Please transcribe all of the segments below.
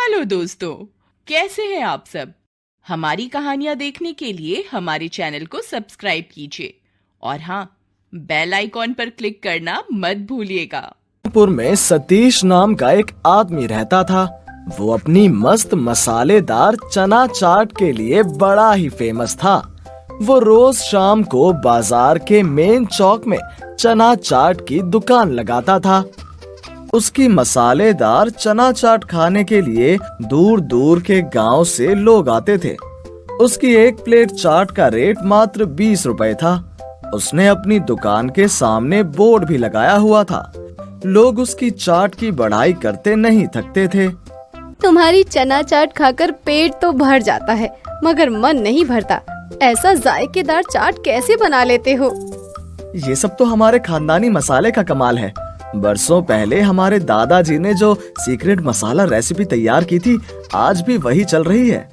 Hello दोस्तों, कैसे हैं आप सब। हमारी कहानियां देखने के लिए हमारे चैनल को सब्सक्राइब कीजिए और हाँ, बेल आइकॉन पर क्लिक करना मत भूलिएगा। पुर में सतीश नाम का एक आदमी रहता था। वो अपनी मस्त मसालेदार चना चाट के लिए बड़ा ही फेमस था। वो रोज शाम को बाजार के मेन चौक में चना चाट की दुकान लगाता था। उसकी मसालेदार चना चाट खाने के लिए दूर दूर के गांव से लोग आते थे। उसकी एक प्लेट चाट का रेट मात्र 20 रुपए था। उसने अपनी दुकान के सामने बोर्ड भी लगाया हुआ था। लोग उसकी चाट की बढ़ाई करते नहीं थकते थे। तुम्हारी चना चाट खाकर पेट तो भर जाता है, मगर मन नहीं भरता। ऐसा जायकेदार चाट कैसे बना लेते हो? ये सब तो हमारे खानदानी मसाले का कमाल है। बरसों पहले हमारे दादाजी ने जो सीक्रेट मसाला रेसिपी तैयार की थी, आज भी वही चल रही है।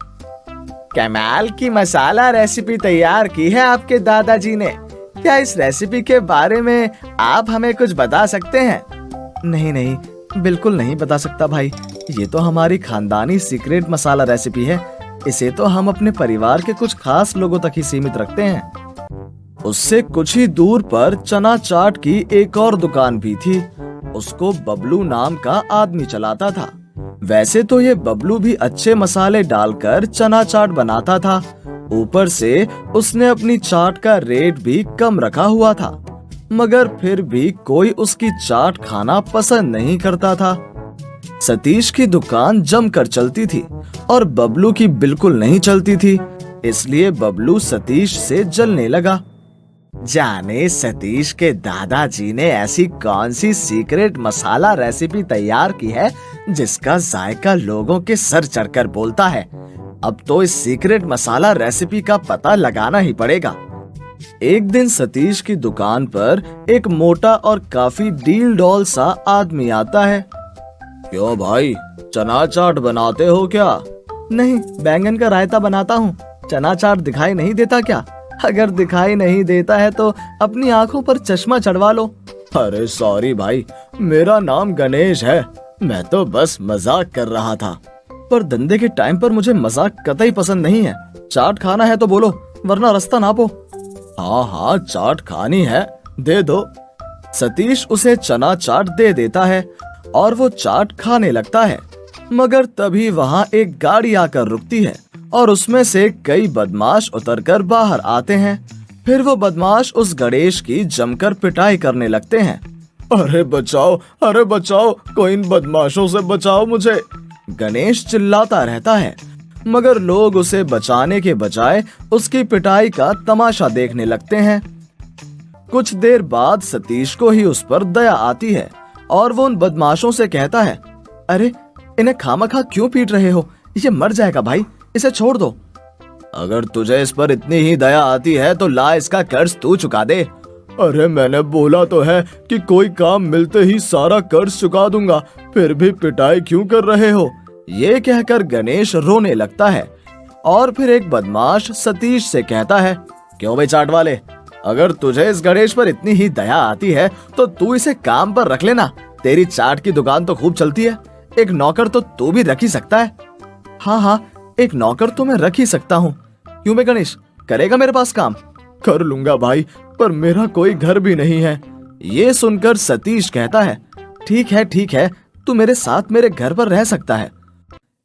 कमाल की मसाला रेसिपी तैयार की है आपके दादाजी ने। क्या इस रेसिपी के बारे में आप हमें कुछ बता सकते हैं? नहीं नहीं, बिल्कुल नहीं बता सकता भाई। ये तो हमारी खानदानी सीक्रेट मसाला रेसिपी है। इसे तो हम अपने परिवार के कुछ खास लोगों तक ही सीमित रखते हैं। उससे कुछ ही दूर पर चना चाट की एक और दुकान भी थी। उसको बबलू नाम का आदमी चलाता था। वैसे तो ये बबलू भी अच्छे मसाले डालकर चना चाट बनाता था। ऊपर से उसने अपनी चाट का रेट भी कम रखा हुआ था, मगर फिर भी कोई उसकी चाट खाना पसंद नहीं करता था। सतीश की दुकान जमकर चलती थी और बबलू की बिल्कुल नहीं चलती थी। इसलिए बबलू सतीश से जलने लगा। जाने सतीश के दादाजी ने ऐसी कौन सी सीक्रेट मसाला रेसिपी तैयार की है जिसका जायका लोगों के सर चढ़कर बोलता है। अब तो इस सीक्रेट मसाला रेसिपी का पता लगाना ही पड़ेगा। एक दिन सतीश की दुकान पर एक मोटा और काफी डील डॉल सा आदमी आता है। क्यों भाई, चना चाट बनाते हो क्या? नहीं, बैंगन का रायता बनाता हूँ। चना चाट दिखाई नहीं देता क्या? अगर दिखाई नहीं देता है तो अपनी आंखों पर चश्मा चढ़वा लो। अरे सॉरी भाई, मेरा नाम गणेश है। मैं तो बस मजाक कर रहा था। पर धंधे के टाइम पर मुझे मजाक कतई पसंद नहीं है। चाट खाना है तो बोलो, वरना रास्ता नापो। हाँ हाँ, चाट खानी है, दे दो। सतीश उसे चना चाट दे देता है और वो चाट खाने लगता है। मगर तभी वहाँ एक गाड़ी आकर रुकती है और उसमें से कई बदमाश उतरकर बाहर आते हैं। फिर वो बदमाश उस गणेश की जमकर पिटाई करने लगते हैं। अरे बचाओ, अरे बचाओ, कोई इन बदमाशों से बचाओ मुझे। गणेश चिल्लाता रहता है, मगर लोग उसे बचाने के बजाय उसकी पिटाई का तमाशा देखने लगते हैं। कुछ देर बाद सतीश को ही उस पर दया आती है और वो उन बदमाशों से कहता है, अरे इन्हें खामखा क्यों पीट रहे हो? ये मर जाएगा भाई, इसे छोड़ दो। अगर तुझे इस पर इतनी ही दया आती है तो ला इसका कर्ज तू चुका दे। अरे मैंने बोला तो है कि कोई काम मिलते ही सारा कर्ज चुका दूंगा, फिर भी पिटाई क्यों कर रहे हो? ये कहकर गणेश रोने लगता है और फिर एक बदमाश सतीश से कहता है, क्यों भाई चाट वाले, अगर तुझे इस गणेश पर इतनी ही दया आती है तो तू इसे काम पर रख लेना। तेरी चाट की दुकान तो खूब चलती है, एक नौकर तो तू भी रख ही सकता है। हाँ हाँ, एक नौकर तो मैं रख ही सकता हूँ। क्यों बे गणेश, करेगा मेरे पास काम? कर लूंगा भाई, पर मेरा कोई घर भी नहीं है। ये सुनकर सतीश कहता है, ठीक है, तू मेरे साथ मेरे घर पर रह सकता है।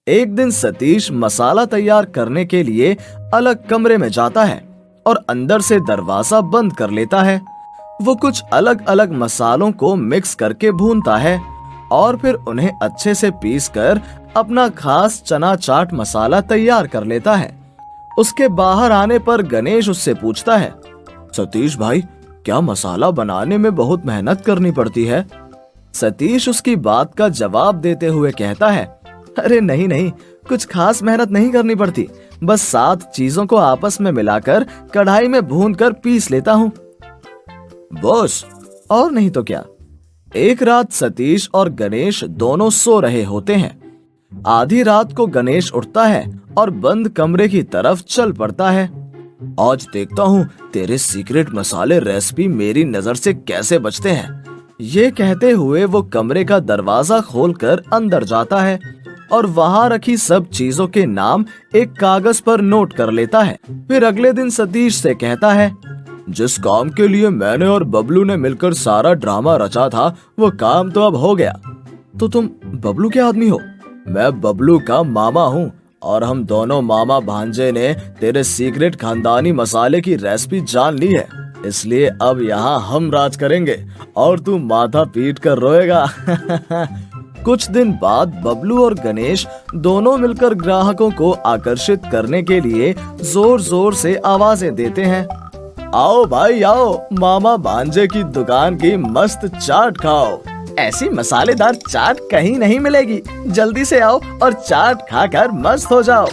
एक दिन सतीश मसाला तैयार करने के लिए अलग कमरे में जाता है और अंदर से दरवाजा बंद कर लेता है। वो कुछ अलग अलग मसालों को मिक्स करके भूनता है और फिर उन्हें अच्छे से पीसकर अपना खास चना चाट मसाला तैयार कर लेता है। उसके बाहर आने पर गणेश उससे पूछता है, सतीश भाई, क्या मसाला बनाने में बहुत मेहनत करनी पड़ती है? सतीश उसकी बात का जवाब देते हुए कहता है, अरे नहीं नहीं, कुछ खास मेहनत नहीं करनी पड़ती। बस 7 चीजों को आपस में मिलाकर कढ़ाई में भूनकर पीस लेता हूँ बॉस, और नहीं तो क्या। एक रात सतीश और गणेश दोनों सो रहे होते हैं। आधी रात को गणेश उठता है और बंद कमरे की तरफ चल पड़ता है। आज देखता हूँ तेरे सीक्रेट मसाले रेसिपी मेरी नजर से कैसे बचते हैं। ये कहते हुए वो कमरे का दरवाजा खोलकर अंदर जाता है और वहाँ रखी सब चीजों के नाम एक कागज पर नोट कर लेता है। फिर अगले दिन सतीश से कहता है, जिस काम के लिए मैंने और बबलू ने मिलकर सारा ड्रामा रचा था वो काम तो अब हो गया। तो तुम बबलू के आदमी हो? मैं बबलू का मामा हूँ और हम दोनों मामा भांजे ने तेरे सीक्रेट खानदानी मसाले की रेसिपी जान ली है, इसलिए अब यहाँ हम राज करेंगे और तू माथा पीट कर रोएगा। कुछ दिन बाद बबलू और गणेश दोनों मिलकर ग्राहकों को आकर्षित करने के लिए जोर जोर से आवाजें देते हैं। आओ भाई आओ, मामा भांजे की दुकान की मस्त चाट खाओ। ऐसी मसालेदार चाट कहीं नहीं मिलेगी, जल्दी से आओ और चाट खाकर मस्त हो जाओ।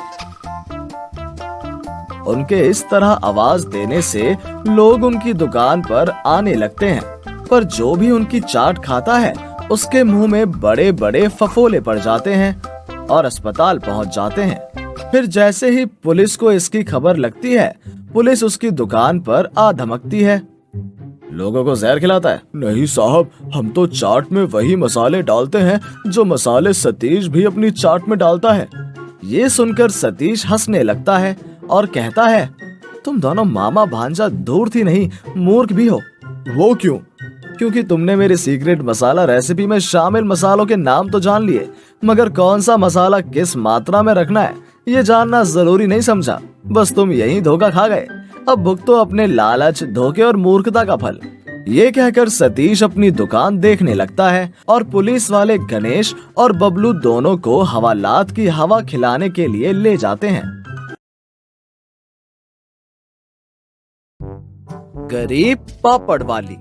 उनके इस तरह आवाज देने से लोग उनकी दुकान पर आने लगते हैं, पर जो भी उनकी चाट खाता है उसके मुंह में बड़े बड़े फफोले पड़ जाते हैं और अस्पताल पहुंच जाते हैं। फिर जैसे ही पुलिस को इसकी खबर लगती है, पुलिस उसकी दुकान पर आ धमकती है। लोगों को जहर खिलाता है? नहीं साहब, हम तो चाट में वही मसाले डालते हैं जो मसाले सतीश भी अपनी चाट में डालता है। ये सुनकर सतीश हंसने लगता है और कहता है, तुम दोनों मामा भांजा धूर्त ही नहीं मूर्ख भी हो। वो क्यों? क्योंकि तुमने मेरे सीक्रेट मसाला रेसिपी में शामिल मसालों के नाम तो जान लिए, मगर कौन सा मसाला किस मात्रा में रखना है ये जानना जरूरी नहीं समझा। बस तुम यही धोखा खा गए। अब भुगतो अपने लालच, धोखे और मूर्खता का फल। ये कहकर सतीश अपनी दुकान देखने लगता है और पुलिस वाले गणेश और बबलू दोनों को हवालात की हवा खिलाने के लिए ले जाते हैं। गरीब पापड़ वाली।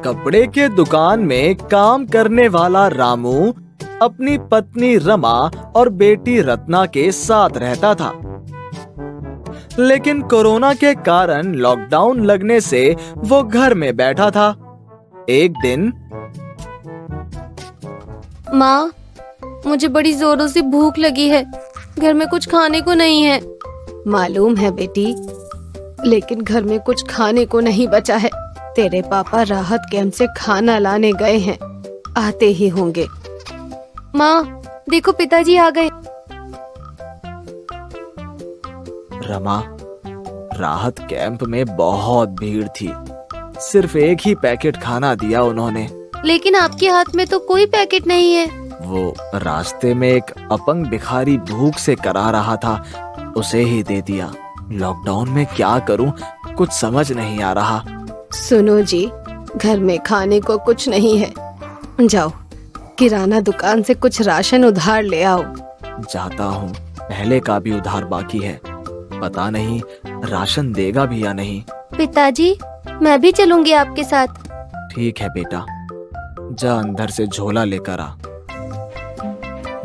कपड़े के दुकान में काम करने वाला रामू अपनी पत्नी रमा और बेटी रत्ना के साथ रहता था, लेकिन कोरोना के कारण लॉकडाउन लगने से वो घर में बैठा था। एक दिन, माँ, मुझे बड़ी जोरों से भूख लगी है, घर में कुछ खाने को नहीं है। मालूम है बेटी, लेकिन घर में कुछ खाने को नहीं बचा है। तेरे पापा राहत कैंप से खाना लाने गए हैं, आते ही होंगे। माँ देखो, पिताजी आ गए। रमा, राहत कैंप में बहुत भीड़ थी, सिर्फ एक ही पैकेट खाना दिया उन्होंने। लेकिन आपके हाथ में तो कोई पैकेट नहीं है। वो रास्ते में एक अपंग भिखारी भूख से करा रहा था, उसे ही दे दिया। लॉकडाउन में क्या करूं, कुछ समझ नहीं आ रहा। सुनो जी, घर में खाने को कुछ नहीं है, जाओ किराना दुकान से कुछ राशन उधार ले आओ। जाता हूँ, पहले का भी उधार बाकी है, पता नहीं राशन देगा भी या नहीं। पिताजी, मैं भी चलूंगी आपके साथ। ठीक है बेटा, जा अंदर से झोला लेकर आ।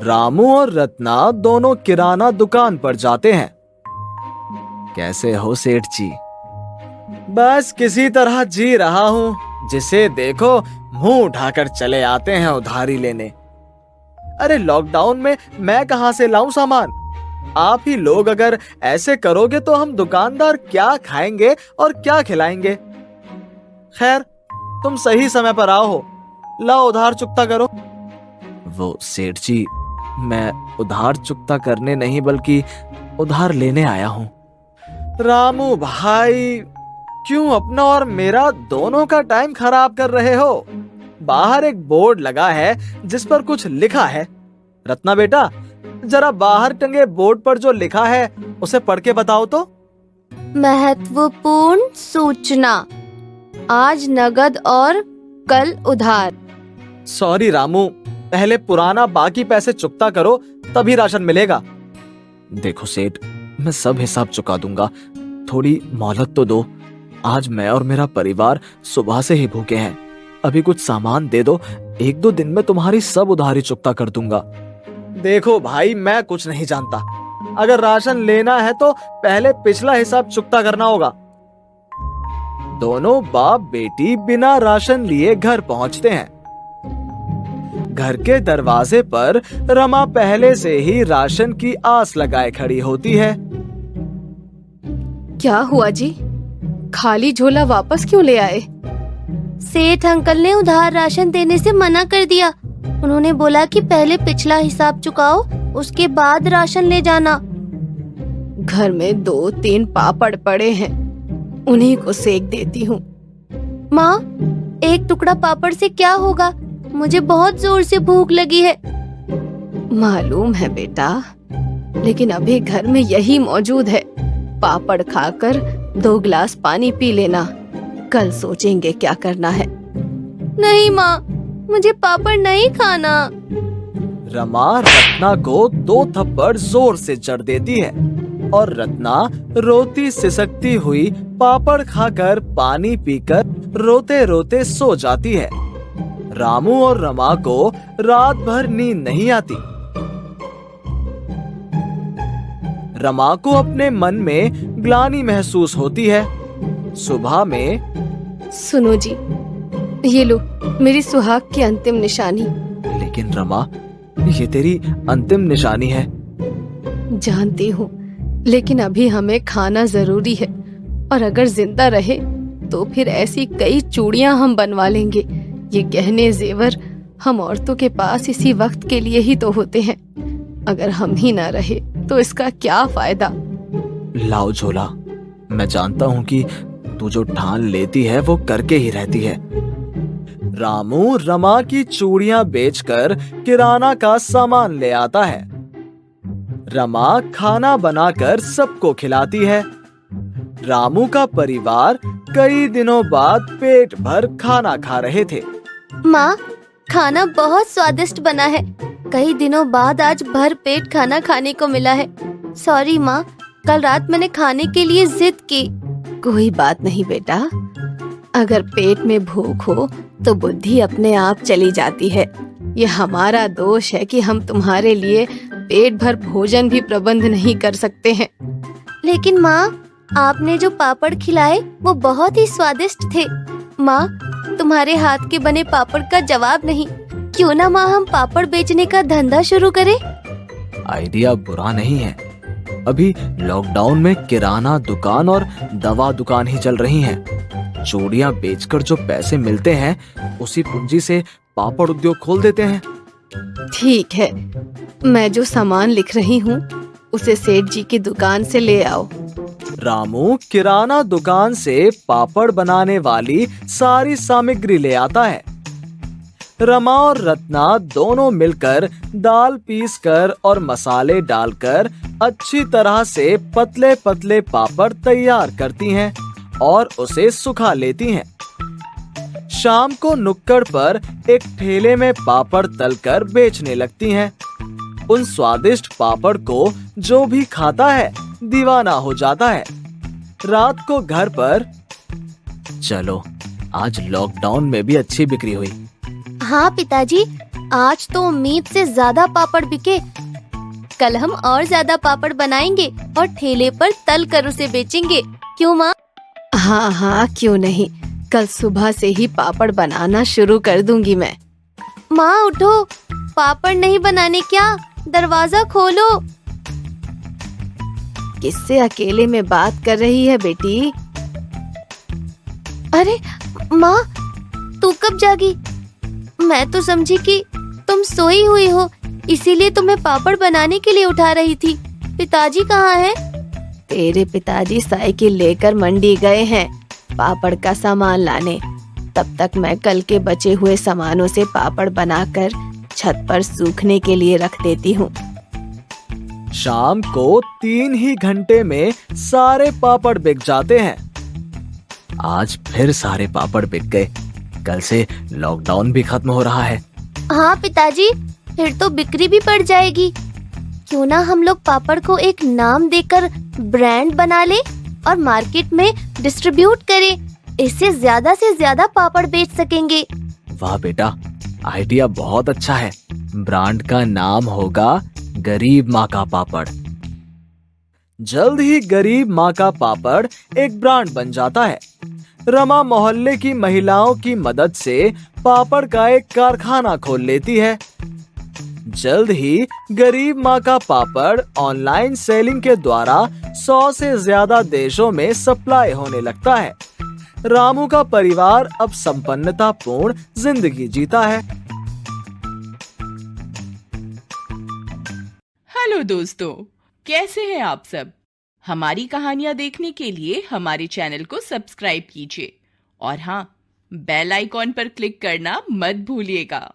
रामू और रत्ना दोनों किराना दुकान पर जाते हैं। कैसे हो सेठ जी? बस किसी तरह जी रहा हूँ, जिसे देखो मुंह उठाकर चले आते हैं उधारी लेने। अरे लॉकडाउन में मैं कहां से लाऊं सामान? आप ही लोग अगर ऐसे करोगे तो हम दुकानदार क्या खाएंगे और क्या खिलाएंगे। खैर, तुम सही समय पर आओ हो, लाओ उधार चुकता करो। वो सेठ जी, मैं उधार चुकता करने नहीं बल्कि उधार लेने आया हूँ। रामू भाई, क्यों अपना और मेरा दोनों का टाइम खराब कर रहे हो? बाहर एक बोर्ड लगा है जिस पर कुछ लिखा है। रत्ना बेटा, जरा बाहर टंगे बोर्ड पर जो लिखा है उसे पढ़ के बताओ तो। महत्वपूर्ण सूचना, आज नगद और कल उधार। सॉरी रामू, पहले पुराना बाकी पैसे चुकता करो, तभी राशन मिलेगा। देखो सेठ, मैं सब हिसाब चुका दूंगा, थोड़ी मोहलत तो दो। आज मैं और मेरा परिवार सुबह से ही भूखे हैं, अभी कुछ सामान दे दो, 1-2 दिन में तुम्हारी सब उधारी चुकता कर दूंगा। देखो भाई, मैं कुछ नहीं जानता, अगर राशन लेना है तो पहले पिछला हिसाब चुकता करना होगा। दोनों बाप बेटी बिना राशन लिए घर पहुंचते हैं। घर के दरवाजे पर रमा पहले से ही राशन की आस लगाए खड़ी होती है। क्या हुआ जी, खाली झोला वापस क्यों ले आए? सेठ अंकल ने उधार राशन देने से मना कर दिया, उन्होंने बोला कि पहले पिछला हिसाब चुकाओ, उसके बाद राशन ले जाना। घर में 2-3 पापड़ पड़े हैं, उन्हीं को सेक देती हूँ। माँ, एक टुकड़ा पापड़ से क्या होगा? मुझे बहुत जोर से भूख लगी है। मालूम है बेटा, लेकिन अभी घर में यही मौजूद है। पापड़ खाकर 2 गिलास पानी पी लेना, कल सोचेंगे क्या करना है। नहीं माँ, मुझे पापड़ नहीं खाना। रमा रत्ना को 2 थप्पड़ जोर से जड़ देती है और रत्ना रोती सिसकती हुई पापड़ खाकर पानी पीकर रोते रोते सो जाती है। रामू और रमा को रात भर नींद नहीं आती। रमा को अपने मन में ग्लानि महसूस होती है। सुबह में, सुनो जी, ये लो मेरी सुहाग की अंतिम निशानी। लेकिन रमा, ये तेरी अंतिम निशानी है। जानती हूँ, लेकिन अभी हमें खाना जरूरी है, और अगर जिंदा रहे तो फिर ऐसी कई चूड़ियां हम बनवा लेंगे। ये गहने जेवर हम औरतों के पास इसी वक्त के लिए ही तो होते हैं। अगर हम ही ना रहे तो इसका क्या फायदा। लाओ झोला, मैं जानता हूँ कि तू जो ठान लेती है वो करके ही रहती है। रामू रमा की चूड़ियां बेचकर किराना का सामान ले आता है। रमा खाना बनाकर सबको खिलाती है। रामू का परिवार कई दिनों बाद पेट भर खाना खा रहे थे। माँ, खाना बहुत स्वादिष्ट बना है। कई दिनों बाद आज भर पेट खाना खाने को मिला है। सॉरी माँ, कल रात मैंने खाने के लिए जिद की। कोई बात नहीं बेटा, अगर पेट में भूख हो तो बुद्धि अपने आप चली जाती है। ये हमारा दोष है कि हम तुम्हारे लिए पेट भर भोजन भी प्रबंध नहीं कर सकते हैं। लेकिन माँ, आपने जो पापड़ खिलाए वो बहुत ही स्वादिष्ट थे। माँ, तुम्हारे हाथ के बने पापड़ का जवाब नहीं। क्यों ना माँ हम पापड़ बेचने का धंधा शुरू करें? आइडिया बुरा नहीं है। अभी लॉकडाउन में किराना दुकान और दवा दुकान ही चल रही हैं। चूड़ियां बेचकर जो पैसे मिलते हैं उसी पूंजी से पापड़ उद्योग खोल देते हैं। ठीक है, मैं जो सामान लिख रही हूँ उसे सेठ जी की दुकान से ले आओ। रामू किराना दुकान से पापड़ बनाने वाली सारी सामग्री ले आता है। रमा और रत्ना दोनों मिलकर दाल पीसकर और मसाले डालकर अच्छी तरह से पतले पतले पापड़ तैयार करती हैं और उसे सुखा लेती हैं। शाम को नुक्कड़ पर एक ठेले में पापड़ तलकर बेचने लगती हैं। उन स्वादिष्ट पापड़ को जो भी खाता है दीवाना हो जाता है। रात को घर पर, चलो आज लॉकडाउन में भी अच्छी बिक्री हुई। हाँ पिताजी, आज तो उम्मीद से ज्यादा पापड़ बिके। कल हम और ज्यादा पापड़ बनाएंगे और ठेले पर तल कर उसे बेचेंगे। क्यों माँ? हाँ हाँ, क्यों नहीं। कल सुबह से ही पापड़ बनाना शुरू कर दूंगी मैं। माँ उठो, पापड़ नहीं बनाने क्या? दरवाजा खोलो। किससे अकेले में बात कर रही है बेटी? अरे माँ, तू कब जागी? मैं तो समझी कि तुम सोई हुई हो, इसीलिए तुम्हें पापड़ बनाने के लिए उठा रही थी। पिताजी कहाँ हैं? तेरे पिताजी साइकिल लेकर मंडी गए हैं पापड़ का सामान लाने। तब तक मैं कल के बचे हुए सामानों से पापड़ बनाकर छत पर सूखने के लिए रख देती हूँ। शाम को 3 ही घंटे में सारे पापड़ बिक जाते हैं। आज फिर सारे पापड़ बिक गए। कल से लॉकडाउन भी खत्म हो रहा है। हाँ पिताजी, फिर तो बिक्री भी बढ़ जाएगी। क्यों ना हम लोग पापड़ को एक नाम देकर ब्रांड बना ले और मार्केट में डिस्ट्रीब्यूट करें। इससे ज्यादा से ज्यादा पापड़ बेच सकेंगे। वाह बेटा, आइडिया बहुत अच्छा है। ब्रांड का नाम होगा गरीब माँ का पापड़। जल्द ही गरीब माँ का पापड़ एक ब्रांड बन जाता है। रमा मोहल्ले की महिलाओं की मदद से पापड़ का एक कारखाना खोल लेती है। जल्द ही गरीब माँ का पापड़ ऑनलाइन सेलिंग के द्वारा 100 से ज्यादा देशों में सप्लाई होने लगता है। रामू का परिवार अब संपन्नतापूर्ण जिंदगी जीता है। हेलो दोस्तों, कैसे हैं आप सब? हमारी कहानियां देखने के लिए हमारे चैनल को सब्सक्राइब कीजिए और हाँ, बेल आइकॉन पर क्लिक करना मत भूलिएगा।